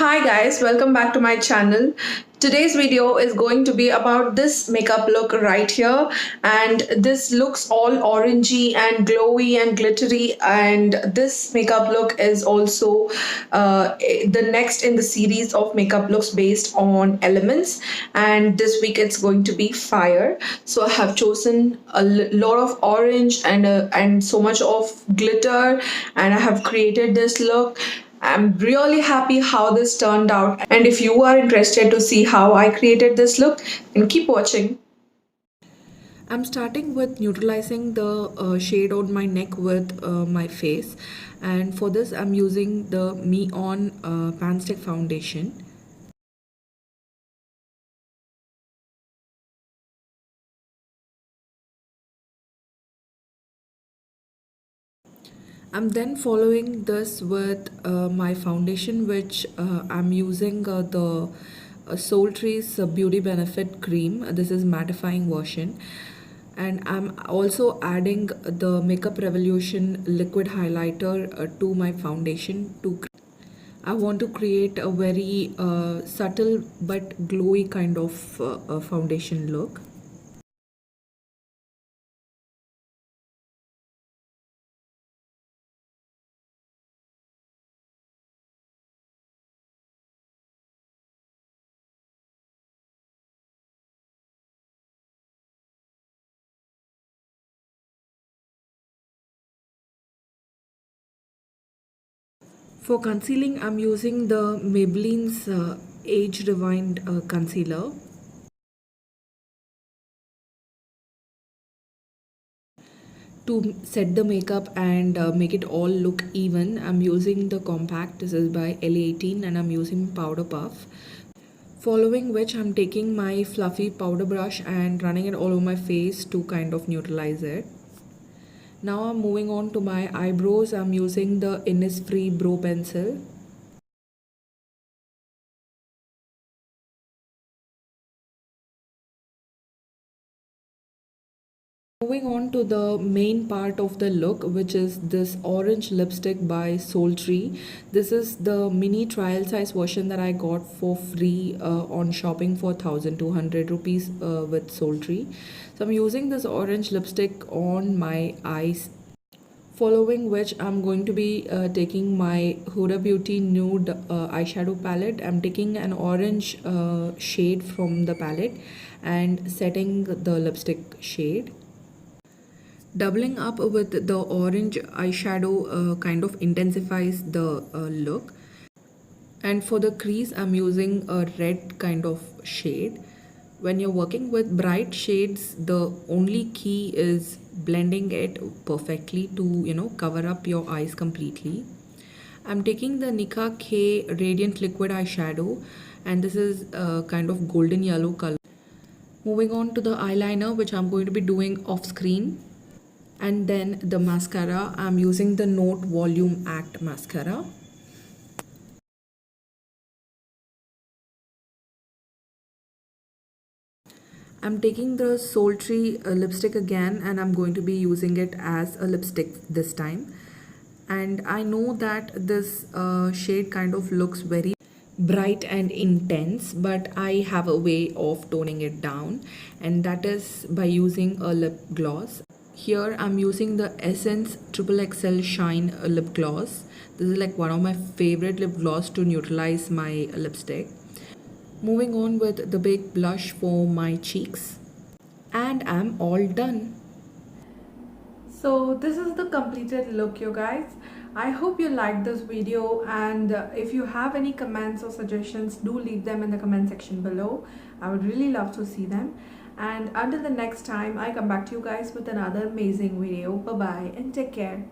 Hi guys, welcome back to my channel. Today's video is going to be about this makeup look right here, and this looks all orangey and glowy and glittery, and this makeup look is also the next in the series of makeup looks based on elements, and this week it's going to be fire. So I have chosen a lot of orange and so much of glitter, and I have created this look. I'm really happy how this turned out, and if you are interested to see how I created this look, then keep watching. I'm starting with neutralizing the shade on my neck with my face, and for this I'm using the Me On Pan Stick foundation. I'm then following this with my foundation, which I'm using the Soul Tree's Beauty Benefit Cream. This is mattifying version. And I'm also adding the Makeup Revolution liquid highlighter to my foundation. I want to create a very subtle but glowy kind of foundation look. For concealing, I'm using the Maybelline's Age Rewind concealer. To set the makeup and make it all look even, I'm using the compact. This is by L18 and I'm using powder puff. Following which, I'm taking my fluffy powder brush and running it all over my face to kind of neutralize it. Now I'm moving on to my eyebrows. I'm using the Innisfree Brow Pencil. Moving on to the main part of the look, which is this orange lipstick by Soul Tree. This is the mini trial size version that I got for free on shopping for 1200 rupees with Soul Tree. So I'm using this orange lipstick on my eyes. Following which, I'm going to be taking my Huda Beauty nude eyeshadow palette. I'm taking an orange shade from the palette and setting the lipstick shade. Doubling up with the orange eyeshadow kind of intensifies the look. And for the crease, I'm using a red kind of shade. When you're working with bright shades, the only key is blending it perfectly to cover up your eyes completely. I'm taking the Nika K Radiant Liquid Eyeshadow, and this is a kind of golden yellow color. Moving on to the eyeliner, which I'm going to be doing off screen. And then the mascara, I'm using the Note Volume Act mascara. I'm taking the Soul Tree lipstick again, and I'm going to be using it as a lipstick this time. And I know that this shade kind of looks very bright and intense, but I have a way of toning it down, and that is by using a lip gloss. Here I'm using the Essence Triple XL Shine lip gloss. This is like one of my favorite lip gloss to neutralize my lipstick. Moving on with the big blush for my cheeks, and I'm all done. So this is the completed look, you guys. I hope you liked this video, and if you have any comments or suggestions, do leave them in the comment section below. I would really love to see them. And until the next time I come back to you guys with another amazing video, bye bye and take care.